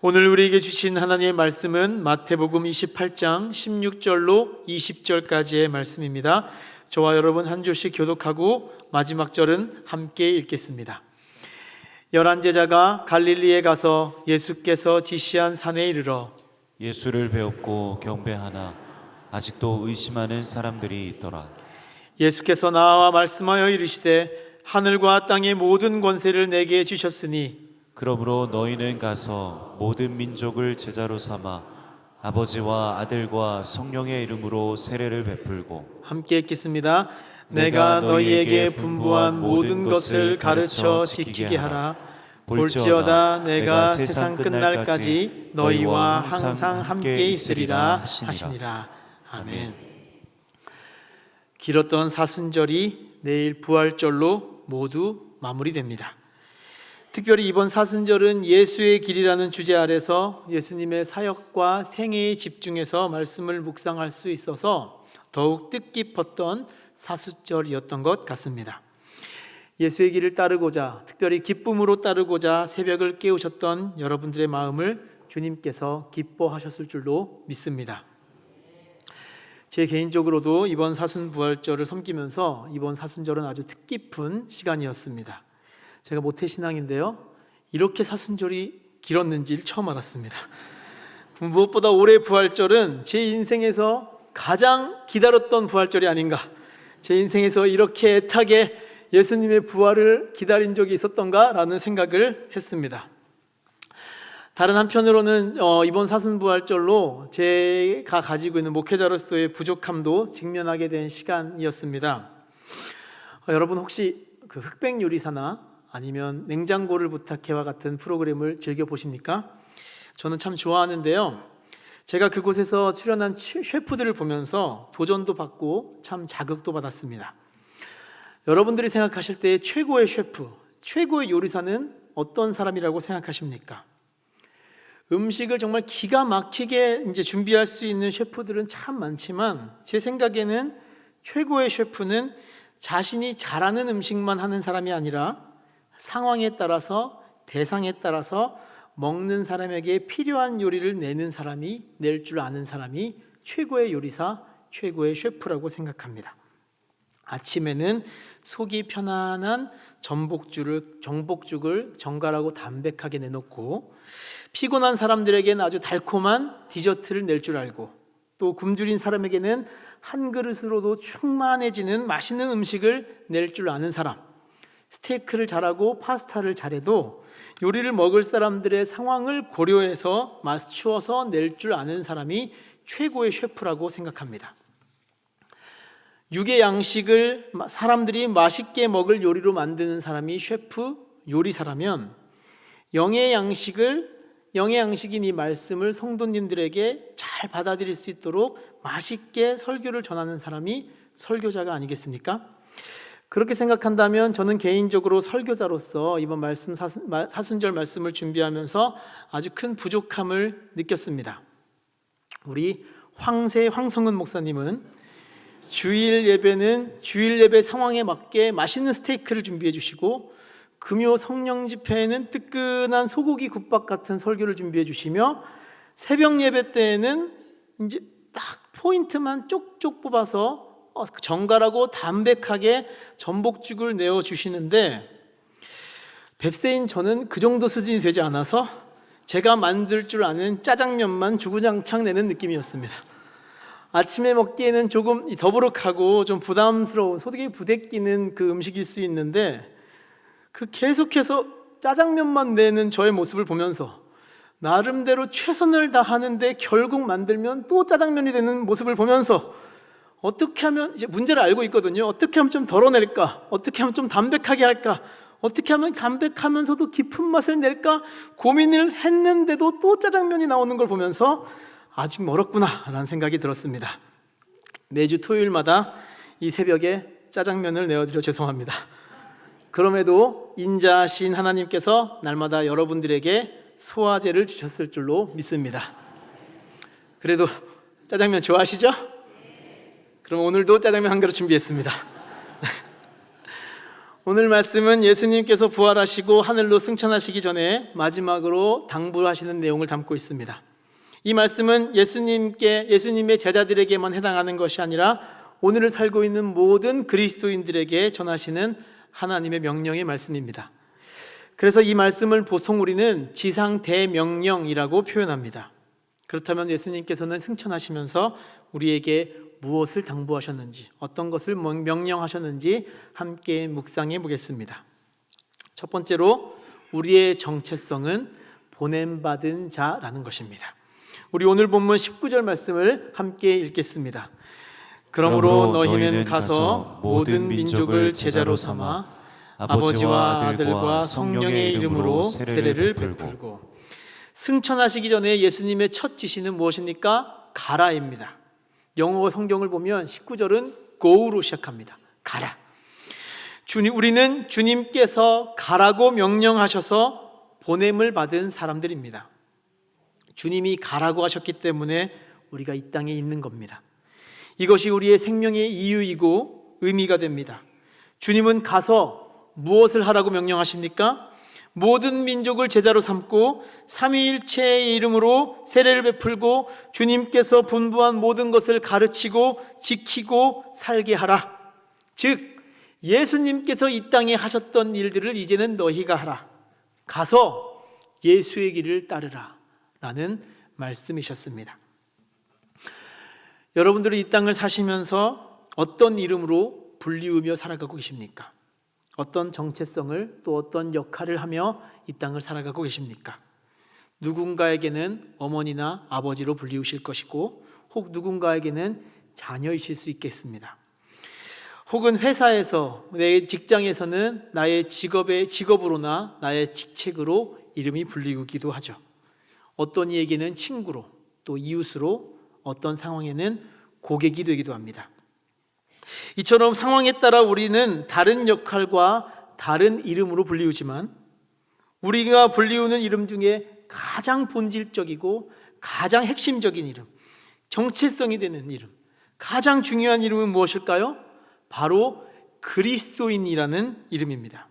오늘 우리에게 주신 하나님의 말씀은 마태복음 28장 16절로 20절까지의 말씀입니다. 저와 여러분 한 줄씩 교독하고 마지막 절은 함께 읽겠습니다. 11제자가 갈릴리에 가서 예수께서 지시한 산에 이르러 예수를 배웠고 경배하나 아직도 의심하는 사람들이 있더라. 예수께서 나와 말씀하여 이르시되 하늘과 땅의 모든 권세를 내게 주셨으니 그러므로 너희는 가서 모든 민족을 제자로 삼아 아버지와 아들과 성령의 이름으로 세례를 베풀고 함께 읽겠습니다. 내가 너희에게 분부한 모든 것을 가르쳐 지키게 하라. 볼지어다 내가 세상 끝날까지 너희와 항상 함께 있으리라 하시니라. 아멘. 길었던 사순절이 내일 부활절로 모두 마무리됩니다. 특별히 이번 사순절은 예수의 길이라는 주제 아래서 예수님의 사역과 생애에 집중해서 말씀을 묵상할 수 있어서 더욱 뜻깊었던 사순절이었던 것 같습니다. 예수의 길을 따르고자, 특별히 기쁨으로 따르고자 새벽을 깨우셨던 여러분들의 마음을 주님께서 기뻐하셨을 줄로 믿습니다. 제 개인적으로도 이번 사순부활절을 섬기면서 이번 사순절은 아주 뜻깊은 시간이었습니다. 제가 모태신앙인데요, 이렇게 사순절이 길었는지를 처음 알았습니다. 무엇보다 올해 부활절은 제 인생에서 가장 기다렸던 부활절이 아닌가, 제 인생에서 이렇게 애타게 예수님의 부활을 기다린 적이 있었던가라는 생각을 했습니다. 다른 한편으로는 이번 사순부활절로 제가 가지고 있는 목회자로서의 부족함도 직면하게 된 시간이었습니다. 여러분 혹시 그 흑백 요리사나 아니면 냉장고를 부탁해와 같은 프로그램을 즐겨보십니까? 저는 참 좋아하는데요, 제가 그곳에서 출연한 셰프들을 보면서 도전도 받고 참 자극도 받았습니다. 여러분들이 생각하실 때 최고의 셰프, 최고의 요리사는 어떤 사람이라고 생각하십니까? 음식을 정말 기가 막히게 준비할 수 있는 셰프들은 참 많지만 제 생각에는 최고의 셰프는 자신이 잘하는 음식만 하는 사람이 아니라 상황에 따라서, 대상에 따라서 먹는 사람에게 필요한 요리를 낼 줄 아는 사람이 최고의 요리사, 최고의 셰프라고 생각합니다. 아침에는 속이 편안한 전복죽을 정갈하고 담백하게 내놓고, 피곤한 사람들에게는 아주 달콤한 디저트를 낼 줄 알고, 또 굶주린 사람에게는 한 그릇으로도 충만해지는 맛있는 음식을 낼 줄 아는 사람, 스테이크를 잘하고 파스타를 잘해도 요리를 먹을 사람들의 상황을 고려해서 맞추어서 낼 줄 아는 사람이 최고의 셰프라고 생각합니다. 육의 양식을 사람들이 맛있게 먹을 요리로 만드는 사람이 셰프, 요리사라면 영의 양식인 이 말씀을 성도님들에게 잘 받아들일 수 있도록 맛있게 설교를 전하는 사람이 설교자가 아니겠습니까? 그렇게 생각한다면 저는 개인적으로 설교자로서 이번 사순절 말씀을 준비하면서 아주 큰 부족함을 느꼈습니다. 우리 황성은 목사님은 주일 예배 상황에 맞게 맛있는 스테이크를 준비해 주시고, 금요 성령 집회에는 뜨끈한 소고기 국밥 같은 설교를 준비해 주시며, 새벽 예배 때에는 이제 딱 포인트만 쪽쪽 뽑아서 정갈하고 담백하게 전복죽을 내어 주시는데, 뱁새인 저는 그 정도 수준이 되지 않아서 제가 만들 줄 아는 짜장면만 주구장창 내는 느낌이었습니다. 아침에 먹기에는 조금 더부룩하고 좀 부담스러운, 소득이 부대끼는 그 음식일 수 있는데, 그 계속해서 짜장면만 내는 저의 모습을 보면서 나름대로 최선을 다하는데 결국 만들면 또 짜장면이 되는 모습을 보면서, 어떻게 하면, 이제 문제를 알고 있거든요. 어떻게 하면 좀 덜어낼까? 어떻게 하면 좀 담백하게 할까? 어떻게 하면 담백하면서도 깊은 맛을 낼까? 고민을 했는데도 또 짜장면이 나오는 걸 보면서 아직 멀었구나 라는 생각이 들었습니다. 매주 토요일마다 이 새벽에 짜장면을 내어드려 죄송합니다. 그럼에도 인자하신 하나님께서 날마다 여러분들에게 소화제를 주셨을 줄로 믿습니다. 그래도 짜장면 좋아하시죠? 그럼 오늘도 짜장면 한 그릇 준비했습니다. 오늘 말씀은 예수님께서 부활하시고 하늘로 승천하시기 전에 마지막으로 당부하시는 내용을 담고 있습니다. 이 말씀은 예수님의 제자들에게만 해당하는 것이 아니라 오늘을 살고 있는 모든 그리스도인들에게 전하시는 하나님의 명령의 말씀입니다. 그래서 이 말씀을 보통 우리는 지상 대명령이라고 표현합니다. 그렇다면 예수님께서는 승천하시면서 우리에게 무엇을 당부하셨는지, 어떤 것을 명령하셨는지 함께 묵상해 보겠습니다. 첫 번째로 우리의 정체성은 보냄받은 자라는 것입니다. 우리 오늘 본문 19절 말씀을 함께 읽겠습니다. 그러므로 너희는 가서 모든 민족을 제자로 삼아 아버지와 아들과 성령의 이름으로 세례를 베풀고. 승천하시기 전에 예수님의 첫 지시는 무엇입니까? 가라입니다. 영어 성경을 보면 19절은 go로 시작합니다. 가라. 우리는 주님께서 가라고 명령하셔서 보냄을 받은 사람들입니다. 주님이 가라고 하셨기 때문에 우리가 이 땅에 있는 겁니다. 이것이 우리의 생명의 이유이고 의미가 됩니다. 주님은 가서 무엇을 하라고 명령하십니까? 모든 민족을 제자로 삼고 삼위일체의 이름으로 세례를 베풀고 주님께서 분부한 모든 것을 가르치고 지키고 살게 하라. 즉 예수님께서 이 땅에 하셨던 일들을 이제는 너희가 하라. 가서 예수의 길을 따르라 라는 말씀이셨습니다. 여러분들이 이 땅을 사시면서 어떤 이름으로 불리우며 살아가고 계십니까? 어떤 정체성을 또 어떤 역할을 하며 이 땅을 살아가고 계십니까? 누군가에게는 어머니나 아버지로 불리우실 것이고 혹 누군가에게는 자녀이실 수 있겠습니다. 혹은 회사에서 내 직장에서는 나의 직업으로나 나의 직책으로 이름이 불리우기도 하죠. 어떤 이에게는 친구로 또 이웃으로 어떤 상황에는 고객이 되기도 합니다. 이처럼 상황에 따라 우리는 다른 역할과 다른 이름으로 불리우지만 우리가 불리우는 이름 중에 가장 본질적이고 가장 핵심적인 이름, 정체성이 되는 이름, 가장 중요한 이름은 무엇일까요? 바로 그리스도인이라는 이름입니다.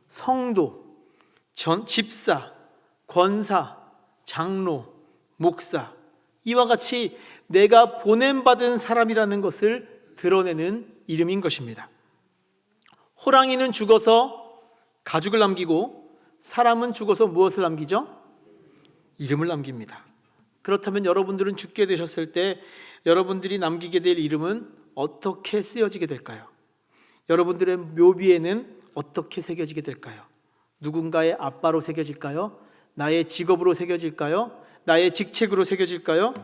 성도, 집사, 권사, 장로, 목사, 이와 같이 내가 보냄받은 사람이라는 것을 드러내는 이름인 것입니다. 호랑이는 죽어서 가죽을 남기고 사람은 죽어서 무엇을 남기죠? 이름을 남깁니다. 그렇다면 여러분들은 죽게 되셨을 때 여러분들이 남기게 될 이름은 어떻게 쓰여지게 될까요? 여러분들의 묘비에는 어떻게 새겨지게 될까요? 누군가의 아빠로 새겨질까요? 나의 직업으로 새겨질까요? 나의 직책으로 새겨질까요?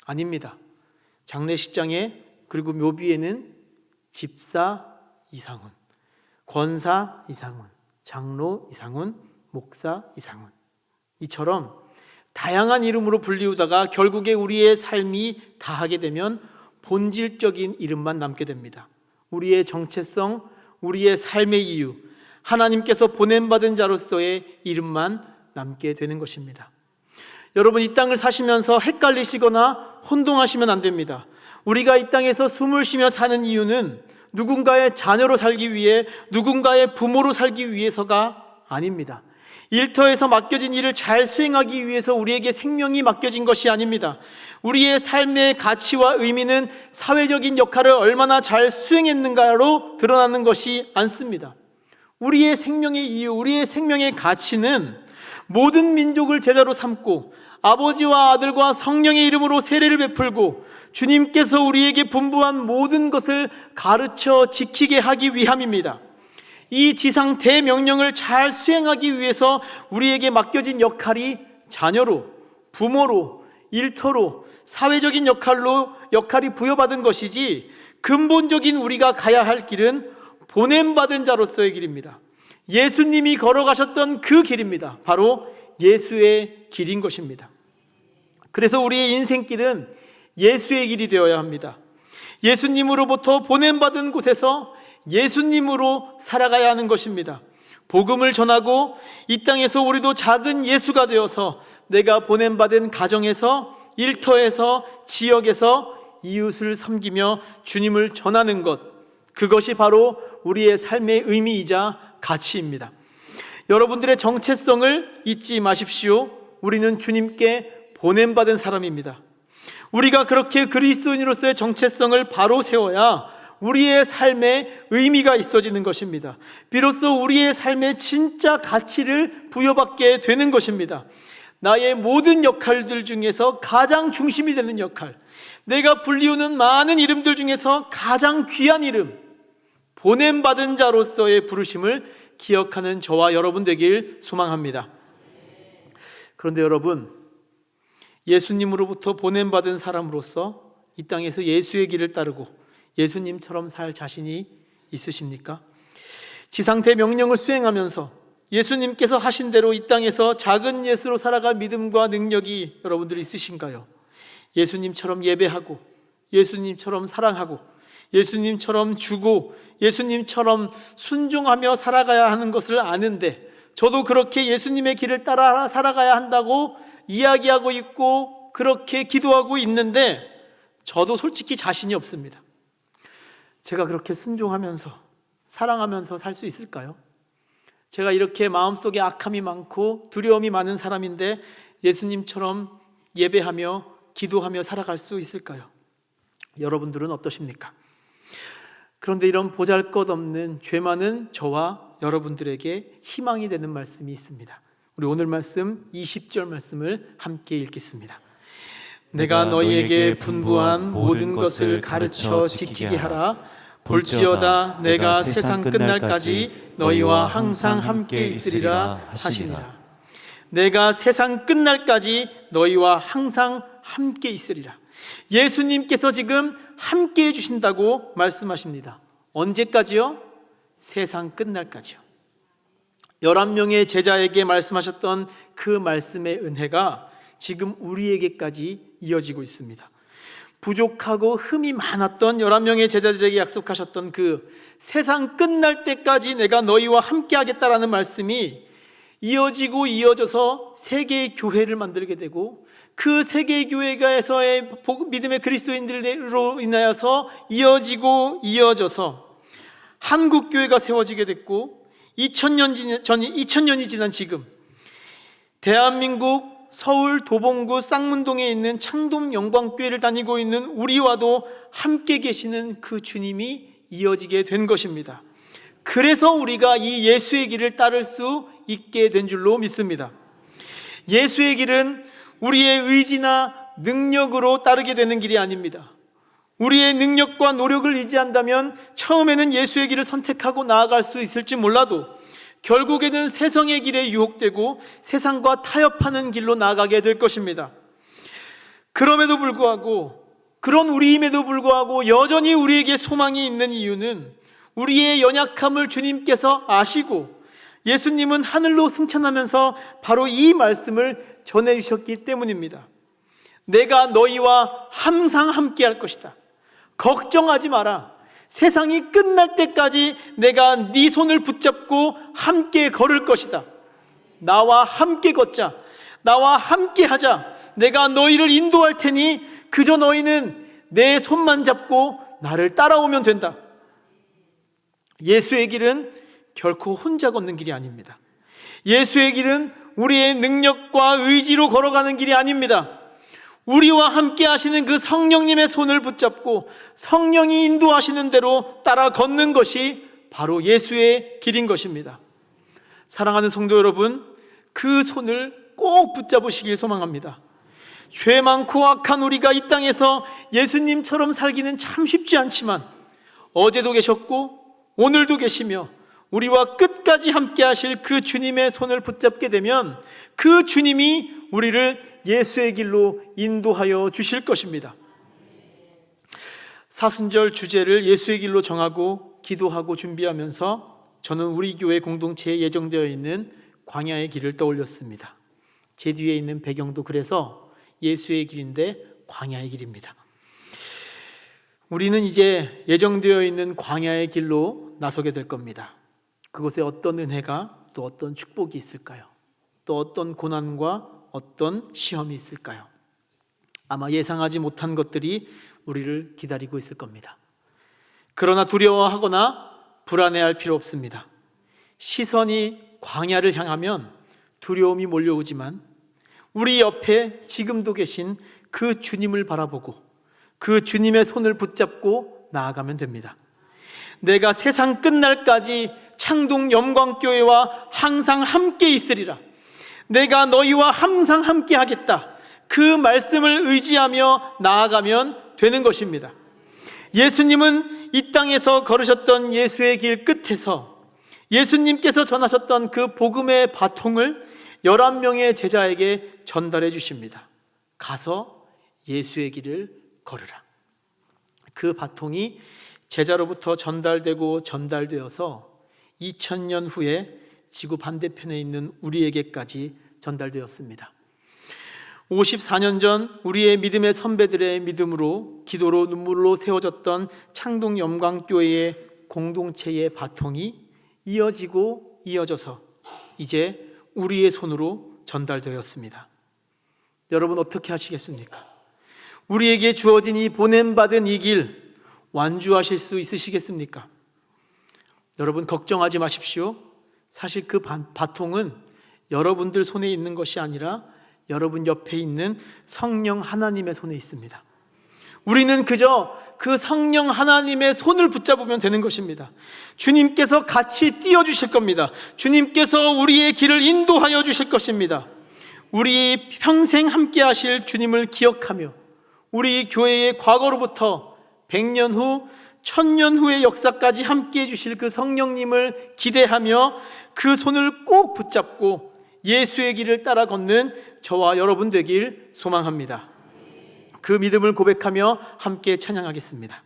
아닙니다. 장례식장에 그리고 묘비에는 집사 이상훈, 권사 이상훈, 장로 이상훈, 목사 이상훈, 이처럼 다양한 이름으로 불리우다가 결국에 우리의 삶이 다하게 되면 본질적인 이름만 남게 됩니다. 우리의 정체성, 우리의 삶의 이유, 하나님께서 보냄받은 자로서의 이름만 남게 되는 것입니다. 여러분, 이 땅을 사시면서 헷갈리시거나 혼동하시면 안 됩니다. 우리가 이 땅에서 숨을 쉬며 사는 이유는 누군가의 자녀로 살기 위해, 누군가의 부모로 살기 위해서가 아닙니다. 일터에서 맡겨진 일을 잘 수행하기 위해서 우리에게 생명이 맡겨진 것이 아닙니다. 우리의 삶의 가치와 의미는 사회적인 역할을 얼마나 잘 수행했는가로 드러나는 것이 않습니다. 우리의 생명의 이유, 우리의 생명의 가치는 모든 민족을 제자로 삼고 아버지와 아들과 성령의 이름으로 세례를 베풀고 주님께서 우리에게 분부한 모든 것을 가르쳐 지키게 하기 위함입니다. 이 지상 대명령을 잘 수행하기 위해서 우리에게 맡겨진 역할이 자녀로, 부모로, 일터로, 사회적인 역할이 부여받은 것이지 근본적인 우리가 가야 할 길은 보냄받은 자로서의 길입니다. 예수님이 걸어가셨던 그 길입니다. 바로 예수의 길인 것입니다. 그래서 우리의 인생길은 예수의 길이 되어야 합니다. 예수님으로부터 보냄받은 곳에서 예수님으로 살아가야 하는 것입니다. 복음을 전하고 이 땅에서 우리도 작은 예수가 되어서 내가 보냄받은 가정에서, 일터에서, 지역에서 이웃을 섬기며 주님을 전하는 것, 그것이 바로 우리의 삶의 의미이자 가치입니다. 여러분들의 정체성을 잊지 마십시오. 우리는 주님께 보냄받은 사람입니다. 우리가 그렇게 그리스도인으로서의 정체성을 바로 세워야 우리의 삶에 의미가 있어지는 것입니다. 비로소 우리의 삶에 진짜 가치를 부여받게 되는 것입니다. 나의 모든 역할들 중에서 가장 중심이 되는 역할, 내가 불리우는 많은 이름들 중에서 가장 귀한 이름, 보냄받은 자로서의 부르심을 기억하는 저와 여러분 되길 소망합니다. 그런데 여러분, 예수님으로부터 보냄받은 사람으로서 이 땅에서 예수의 길을 따르고 예수님처럼 살 자신이 있으십니까? 지상태 명령을 수행하면서 예수님께서 하신 대로 이 땅에서 작은 예수로 살아갈 믿음과 능력이 여러분들 있으신가요? 예수님처럼 예배하고 예수님처럼 사랑하고 예수님처럼 주고 예수님처럼 순종하며 살아가야 하는 것을 아는데, 저도 그렇게 예수님의 길을 따라 살아가야 한다고 이야기하고 있고 그렇게 기도하고 있는데 저도 솔직히 자신이 없습니다. 제가 그렇게 순종하면서 사랑하면서 살 수 있을까요? 제가 이렇게 마음속에 악함이 많고 두려움이 많은 사람인데 예수님처럼 예배하며 기도하며 살아갈 수 있을까요? 여러분들은 어떠십니까? 그런데 이런 보잘것없는 죄 많은 저와 여러분들에게 희망이 되는 말씀이 있습니다. 우리 오늘 말씀 20절 말씀을 함께 읽겠습니다. 내가 너희에게 분부한 모든 것을 가르쳐 지키게 하라. 볼지어다 내가 세상 끝날까지 너희와 항상 함께 있으리라 하시니라. 내가 세상 끝날까지 너희와 항상 함께 있으리라. 예수님께서 지금 함께 해주신다고 말씀하십니다. 언제까지요? 세상 끝날까지요. 11명의 제자에게 말씀하셨던 그 말씀의 은혜가 지금 우리에게까지 이어지고 있습니다. 부족하고 흠이 많았던 11명의 제자들에게 약속하셨던 그 세상 끝날 때까지 내가 너희와 함께 하겠다라는 말씀이 이어지고 이어져서 세계의 교회를 만들게 되고, 그 세계의 교회가에서의 믿음의 그리스도인들로 인하여서 이어지고 이어져서 한국교회가 세워지게 됐고, 2000년이 지난 지금 대한민국 서울 도봉구 쌍문동에 있는 창동 영광교회를 다니고 있는 우리와도 함께 계시는 그 주님이 이어지게 된 것입니다. 그래서 우리가 이 예수의 길을 따를 수 있게 된 줄로 믿습니다. 예수의 길은 우리의 의지나 능력으로 따르게 되는 길이 아닙니다. 우리의 능력과 노력을 의지한다면 처음에는 예수의 길을 선택하고 나아갈 수 있을지 몰라도 결국에는 세상의 길에 유혹되고 세상과 타협하는 길로 나아가게 될 것입니다. 그럼에도 불구하고, 그런 우리임에도 불구하고 여전히 우리에게 소망이 있는 이유는 우리의 연약함을 주님께서 아시고 예수님은 하늘로 승천하면서 바로 이 말씀을 전해주셨기 때문입니다. 내가 너희와 항상 함께 할 것이다. 걱정하지 마라. 세상이 끝날 때까지 내가 네 손을 붙잡고 함께 걸을 것이다. 나와 함께 걷자. 나와 함께 하자. 내가 너희를 인도할 테니 그저 너희는 내 손만 잡고 나를 따라오면 된다. 예수의 길은 결코 혼자 걷는 길이 아닙니다. 예수의 길은 우리의 능력과 의지로 걸어가는 길이 아닙니다. 우리와 함께 하시는 그 성령님의 손을 붙잡고 성령이 인도하시는 대로 따라 걷는 것이 바로 예수의 길인 것입니다. 사랑하는 성도 여러분, 그 손을 꼭 붙잡으시길 소망합니다. 죄 많고 악한 우리가 이 땅에서 예수님처럼 살기는 참 쉽지 않지만 어제도 계셨고 오늘도 계시며 우리와 끝까지 함께 하실 그 주님의 손을 붙잡게 되면 그 주님이 우리를 예수의 길로 인도하여 주실 것입니다. 사순절 주제를 예수의 길로 정하고 기도하고 준비하면서 저는 우리 교회 공동체에 예정되어 있는 광야의 길을 떠올렸습니다. 제 뒤에 있는 배경도 그래서 예수의 길인데 광야의 길입니다. 우리는 이제 예정되어 있는 광야의 길로 나서게 될 겁니다. 그곳에 어떤 은혜가, 또 어떤 축복이 있을까요? 또 어떤 고난과 어떤 시험이 있을까요? 아마 예상하지 못한 것들이 우리를 기다리고 있을 겁니다. 그러나 두려워하거나 불안해할 필요 없습니다. 시선이 광야를 향하면 두려움이 몰려오지만 우리 옆에 지금도 계신 그 주님을 바라보고 그 주님의 손을 붙잡고 나아가면 됩니다. 내가 세상 끝날까지 창동 영광교회와 항상 함께 있으리라. 내가 너희와 항상 함께 하겠다. 그 말씀을 의지하며 나아가면 되는 것입니다. 예수님은 이 땅에서 걸으셨던 예수의 길 끝에서 예수님께서 전하셨던 그 복음의 바통을 11명의 제자에게 전달해 주십니다. 가서 예수의 길을 걸으라. 그 바통이 제자로부터 전달되어서 2000년 후에 지구 반대편에 있는 우리에게까지 전달되었습니다. 54년 전 우리의 믿음의 선배들의 믿음으로 기도로 눈물로 세워졌던 창동 영광교회의 공동체의 바통이 이어져서 이제 우리의 손으로 전달되었습니다. 여러분 어떻게 하시겠습니까? 우리에게 주어진 이 보냄받은 이 길 완주하실 수 있으시겠습니까? 여러분 걱정하지 마십시오. 사실 그 바통은 여러분들 손에 있는 것이 아니라 여러분 옆에 있는 성령 하나님의 손에 있습니다. 우리는 그저 그 성령 하나님의 손을 붙잡으면 되는 것입니다. 주님께서 같이 띄워주실 겁니다. 주님께서 우리의 길을 인도하여 주실 것입니다. 우리 평생 함께 하실 주님을 기억하며 우리 교회의 과거로부터 100년 후, 1000년 후의 역사까지 함께 해주실 그 성령님을 기대하며 그 손을 꼭 붙잡고 예수의 길을 따라 걷는 저와 여러분 되길 소망합니다. 그 믿음을 고백하며 함께 찬양하겠습니다.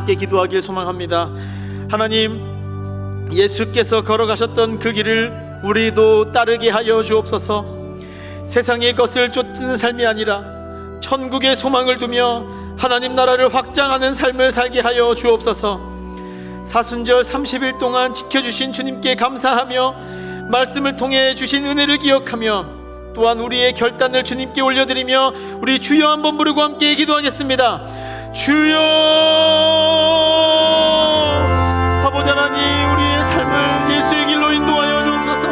함께 기도하길 소망합니다. 하나님, 예수께서 걸어가셨던 그 길을 우리도 따르게 하여 주옵소서. 세상의 것을 쫓는 삶이 아니라 천국의 소망을 두며 하나님 나라를 확장하는 삶을 살게 하여 주옵소서. 사순절 30일 동안 지켜주신 주님께 감사하며 말씀을 통해 주신 은혜를 기억하며 또한 우리의 결단을 주님께 올려드리며 우리 주여 한번 부르고 함께 기도하겠습니다. 주여, 아버지 하나님, 우리의 삶을 예수의 길로 인도하여 주옵소서.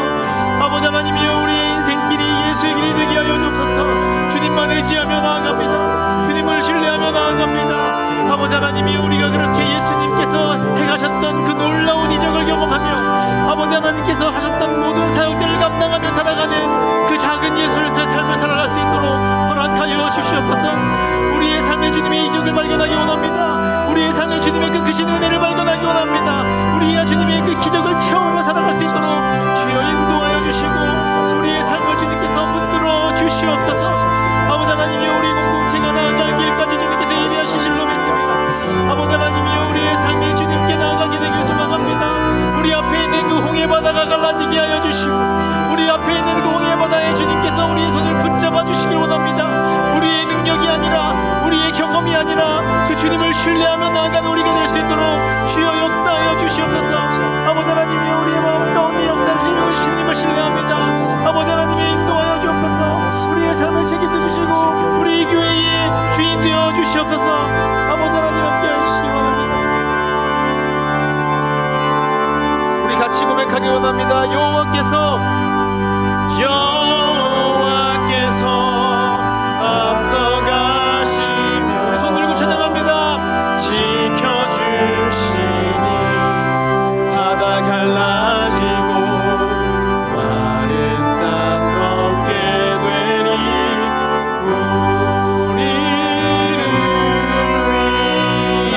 아버지 하나님이여, 우리의 인생길이 예수의 길이 되게 하여 주옵소서. 주님만 의지하며 나아갑니다. 주님을 신뢰하며 나아갑니다. 아버지 하나님이여, 우리가 그렇게 예수님께서 행하셨던 그 놀라운 이적을 경험하며 아버지 하나님께서 하셨던 모든 사역들을 감당하며 살아가는 그 작은 예수로서의 삶을 살아갈 수 있도록 허락하여 주시옵소서. 우리의 삶의 주님의 이적을 발견하기 원합니다. 우리의 삶의 주님의 그 크신 은혜를 발견하기 원합니다. 우리의 주님의 그 기적을 체험하며 살아갈 수 있도록 주여 인도하여 주시고 우리의 삶을 주님께서 붙들어 주시옵소서. 아버지 하나님이여, 우리 공동체가 나아갈 길까지 주님께서 예비하신 줄로 믿습니다. 아버지 하나님이여, 우리의 삶이 주님께 나아가게 되길 소망합니다. 우리 앞에 있는 그 홍해 바다가 갈라지게 하여 주시고 우리 앞에 있는 그 홍해 바다에 주님께서 우리의 손을 붙잡아 주시길 원합니다. 우리의 능력이 아니라 우리의 경험이 아니라 그 주님을 신뢰하며 나아가는 우리가 될 수 있도록 주여 역사하여 주시옵소서. 아버지 하나님이여, 우리의 마음 가운데 역사하시는 주님을 신뢰합니다. 아버지 하나님이 인도하여 주옵소서. 우리의 삶을 책임져 주시고 우리 교회의 주인 되어 주시옵소서. 아버지 하나님 함께하여 주시기 원합니다. 우리 같이 고백하기 원합니다. 여호와께서 앞서가시며 우리 손 들고 찬양합니다. 지켜주시니 바다 갈라지고 마른 땅 걷게 되니 우리를 위해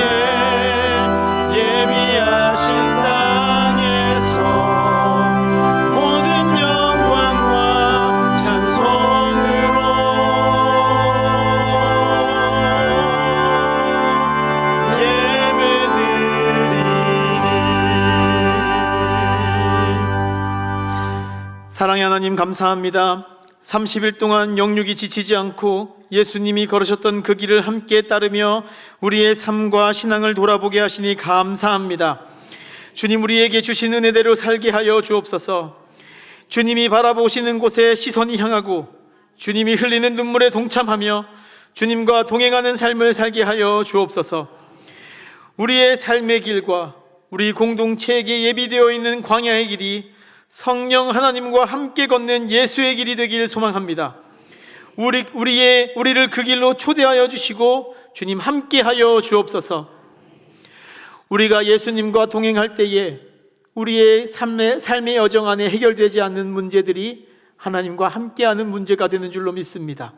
예비하신 땅에서 모든 영광과 찬송으로 예배드리니. 사랑의 하나님, 감사합니다. 30일 동안 영육이 지치지 않고 예수님이 걸으셨던 그 길을 함께 따르며 우리의 삶과 신앙을 돌아보게 하시니 감사합니다. 주님, 우리에게 주신 은혜대로 살게 하여 주옵소서. 주님이 바라보시는 곳에 시선이 향하고 주님이 흘리는 눈물에 동참하며 주님과 동행하는 삶을 살게 하여 주옵소서. 우리의 삶의 길과 우리 공동체에게 예비되어 있는 광야의 길이 성령 하나님과 함께 걷는 예수의 길이 되기를 소망합니다. 우리를 그 길로 초대하여 주시고 주님 함께하여 주옵소서. 우리가 예수님과 동행할 때에 우리의 삶의 여정 안에 해결되지 않는 문제들이 하나님과 함께하는 문제가 되는 줄로 믿습니다.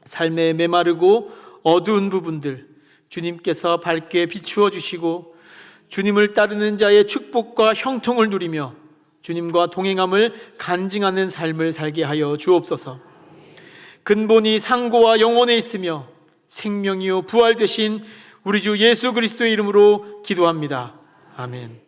삶의 메마르고 어두운 부분들 주님께서 밝게 비추어 주시고 주님을 따르는 자의 축복과 형통을 누리며 주님과 동행함을 간증하는 삶을 살게 하여 주옵소서. 근본이 상고와 영원에 있으며 생명이요 부활 되신 우리 주 예수 그리스도의 이름으로 기도합니다. 아멘.